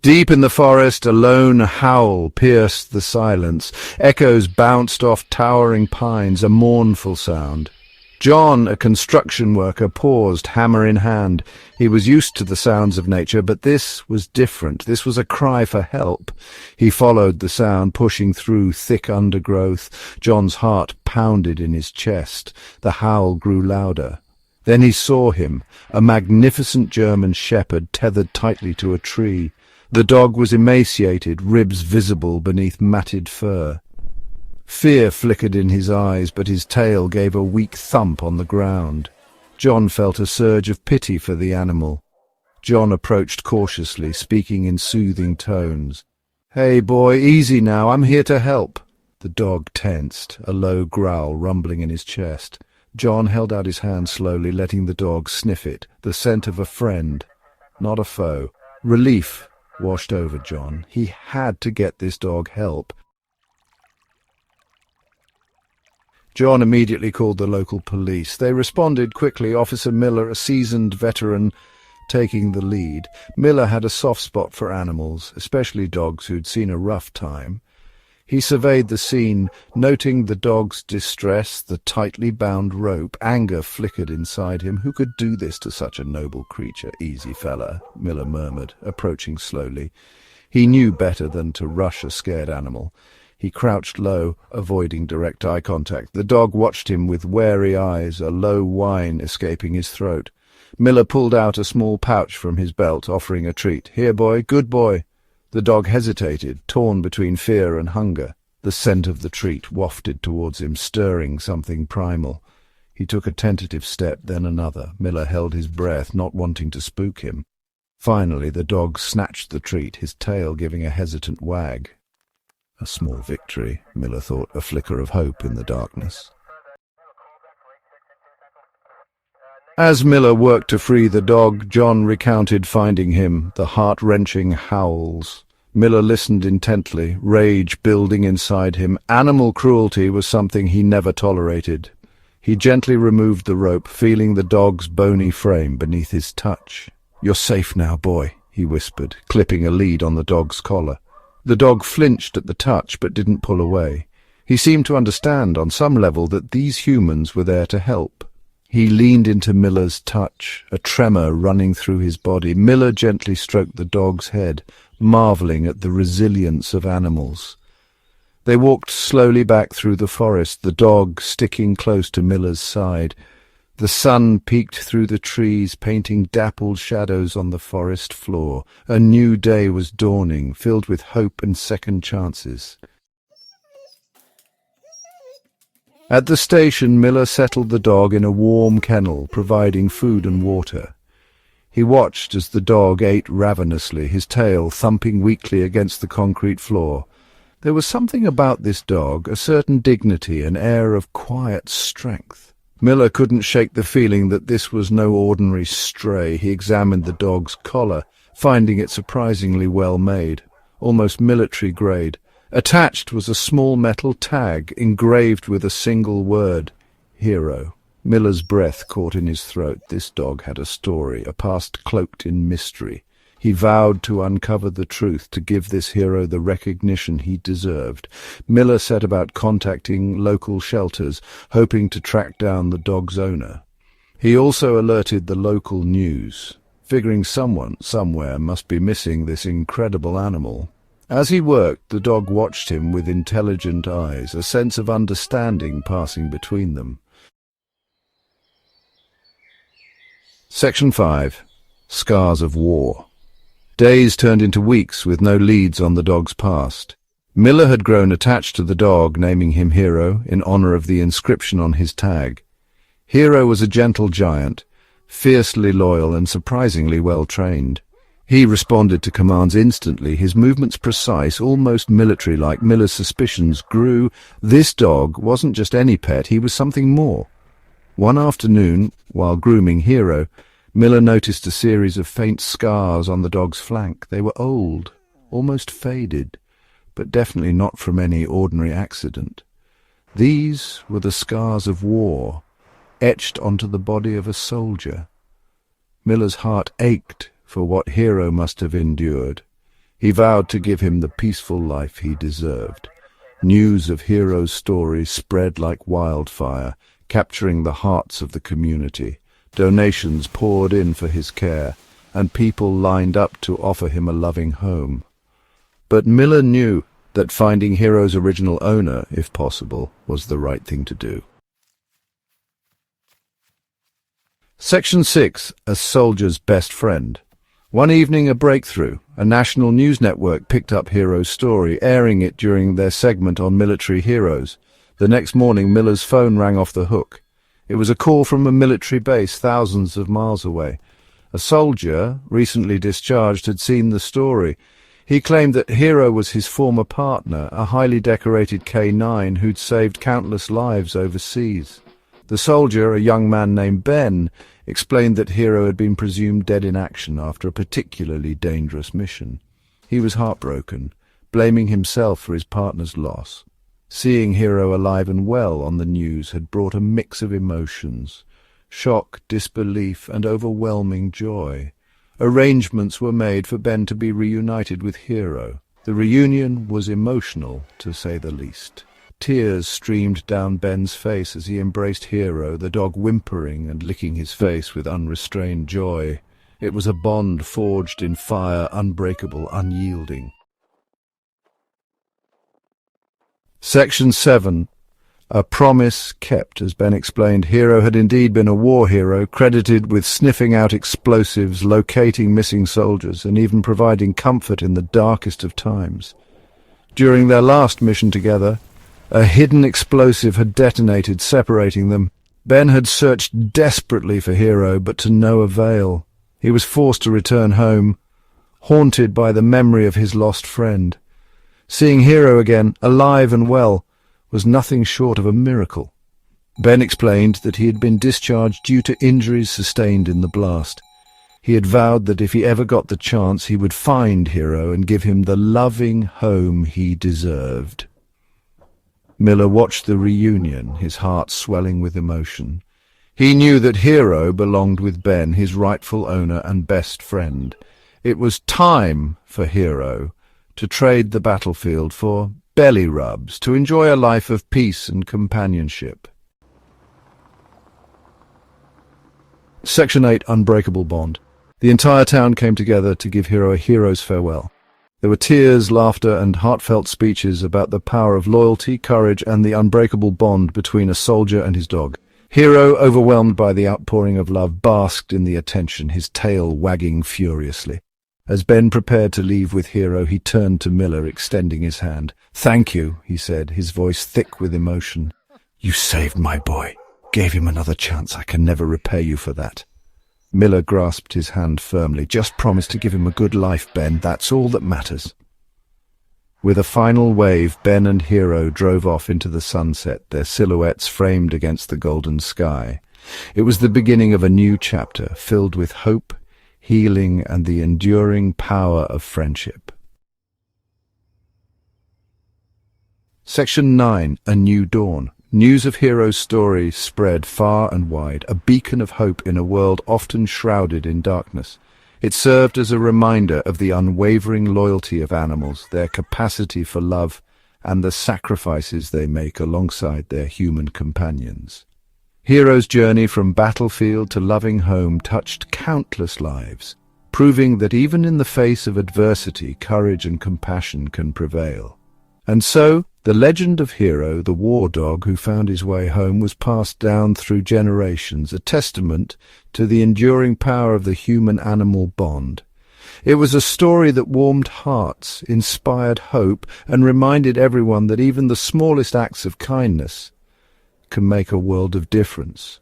Deep in the forest, a lone howl pierced the silence. Echoes bounced off towering pines, a mournful sound. John, a construction worker, paused, hammer in hand. He was used to the sounds of nature, but this was different. This was a cry for help. He followed the sound, pushing through thick undergrowth. John's heart pounded in his chest. The howl grew louder. Then he saw him, a magnificent German shepherd tethered tightly to a tree. The dog was emaciated, ribs visible beneath matted fur. Fear flickered in his eyes, but his tail gave a weak thump on the ground. John felt a surge of pity for the animal. John approached cautiously, speaking in soothing tones. "Hey, boy, easy now, I'm here to help." The dog tensed, a low growl rumbling in his chest. John held out his hand slowly, letting the dog sniff it, the scent of a friend, not a foe. Relief washed over John. He had to get this dog help. John immediately called the local police. They responded quickly, Officer Miller, a seasoned veteran, taking the lead. Miller had a soft spot for animals, especially dogs who'd seen a rough time. He surveyed the scene, noting the dog's distress, the tightly bound rope. Anger flickered inside him. Who could do this to such a noble creature? "Easy, fella," Miller murmured, approaching slowly. He knew better than to rush a scared animal. He crouched low, avoiding direct eye contact. The dog watched him with wary eyes, a low whine escaping his throat. Miller pulled out a small pouch from his belt, offering a treat. "Here, boy, good boy." The dog hesitated, torn between fear and hunger. The scent of the treat wafted towards him, stirring something primal. He took a tentative step, then another. Miller held his breath, not wanting to spook him. Finally, the dog snatched the treat, his tail giving a hesitant wag. A small victory, Miller thought, a flicker of hope in the darkness. As Miller worked to free the dog, John recounted finding him, the heart-wrenching howls. Miller listened intently, rage building inside him. Animal cruelty was something he never tolerated. He gently removed the rope, feeling the dog's bony frame beneath his touch. "You're safe now, boy," he whispered, clipping a lead on the dog's collar. The dog flinched at the touch, but didn't pull away. He seemed to understand on some level that these humans were there to help. He leaned into Miller's touch, a tremor running through his body. Miller gently stroked the dog's head, marveling at the resilience of animals. They walked slowly back through the forest, the dog sticking close to Miller's side. The sun peeked through the trees, painting dappled shadows on the forest floor. A new day was dawning, filled with hope and second chances. At the station, Miller settled the dog in a warm kennel, providing food and water. He watched as the dog ate ravenously, his tail thumping weakly against the concrete floor. There was something about this dog, a certain dignity, an air of quiet strength. Miller couldn't shake the feeling that this was no ordinary stray. He examined the dog's collar, finding it surprisingly well made, almost military grade. Attached was a small metal tag engraved with a single word, "Hero." Miller's breath caught in his throat. This dog had a story, a past cloaked in mystery. He vowed to uncover the truth, to give this hero the recognition he deserved. Miller set about contacting local shelters, hoping to track down the dog's owner. He also alerted the local news, figuring someone, somewhere, must be missing this incredible animal. As he worked, the dog watched him with intelligent eyes, a sense of understanding passing between them. Section 5. Scars of War. Days turned into weeks with no leads on the dog's past. Miller had grown attached to the dog, naming him Hero in honor of the inscription on his tag. Hero was a gentle giant, fiercely loyal and surprisingly well-trained. He responded to commands instantly, his movements precise, almost military-like. Miller's suspicions grew. This dog wasn't just any pet, he was something more. One afternoon, while grooming Hero, Miller noticed a series of faint scars on the dog's flank. They were old, almost faded, but definitely not from any ordinary accident. These were the scars of war, etched onto the body of a soldier. Miller's heart ached for what Hero must have endured. He vowed to give him the peaceful life he deserved. News of Hero's story spread like wildfire, capturing the hearts of the community. Donations poured in for his care, and people lined up to offer him a loving home. But Miller knew that finding Hero's original owner, if possible, was the right thing to do. Section 6. A Soldier's Best Friend. One evening, a breakthrough. A national news network picked up Hero's story, airing it during their segment on military heroes. The next morning, Miller's phone rang off the hook. It was a call from a military base thousands of miles away. A soldier, recently discharged, had seen the story. He claimed that Hero was his former partner, a highly decorated K-9 who'd saved countless lives overseas. The soldier, a young man named Ben, explained that Hero had been presumed dead in action after a particularly dangerous mission. He was heartbroken, blaming himself for his partner's loss. Seeing Hero alive and well on the news had brought a mix of emotions: shock, disbelief, and overwhelming joy. Arrangements were made for Ben to be reunited with Hero. The reunion was emotional, to say the least. Tears streamed down Ben's face as he embraced Hero, the dog whimpering and licking his face with unrestrained joy. It was a bond forged in fire, unbreakable, unyielding. Section 7. A promise kept. As Ben explained, Hero had indeed been a war hero, credited with sniffing out explosives, locating missing soldiers, and even providing comfort in the darkest of times. During their last mission together, a hidden explosive had detonated, separating them. Ben had searched desperately for Hero, but to no avail. He was forced to return home, haunted by the memory of his lost friend. Seeing Hero again, alive and well, was nothing short of a miracle. Ben explained that he had been discharged due to injuries sustained in the blast. He had vowed that if he ever got the chance, he would find Hero and give him the loving home he deserved. Miller watched the reunion, his heart swelling with emotion. He knew that Hero belonged with Ben, his rightful owner and best friend. It was time for Hero to trade the battlefield for belly rubs, to enjoy a life of peace and companionship. Section 8. Unbreakable Bond. The entire town came together to give Hero a hero's farewell. There were tears, laughter, and heartfelt speeches about the power of loyalty, courage, and the unbreakable bond between a soldier and his dog. Hero, overwhelmed by the outpouring of love, basked in the attention, his tail wagging furiously. As Ben prepared to leave with Hero, he turned to Miller, extending his hand. "Thank you," he said, his voice thick with emotion. "You saved my boy. Gave him another chance. I can never repay you for that." Miller grasped his hand firmly. "Just promise to give him a good life, Ben. That's all that matters." With a final wave, Ben and Hero drove off into the sunset, their silhouettes framed against the golden sky. It was the beginning of a new chapter, filled with hope, healing, and the enduring power of friendship. Section 9. A New Dawn. News of Hero's story spread far and wide, a beacon of hope in a world often shrouded in darkness. It served as a reminder of the unwavering loyalty of animals, their capacity for love, and the sacrifices they make alongside their human companions. Hero's journey from battlefield to loving home touched countless lives, proving that even in the face of adversity, courage and compassion can prevail. And so, the legend of Hero, the war dog who found his way home, was passed down through generations, a testament to the enduring power of the human-animal bond. It was a story that warmed hearts, inspired hope, and reminded everyone that even the smallest acts of kindness can make a world of difference.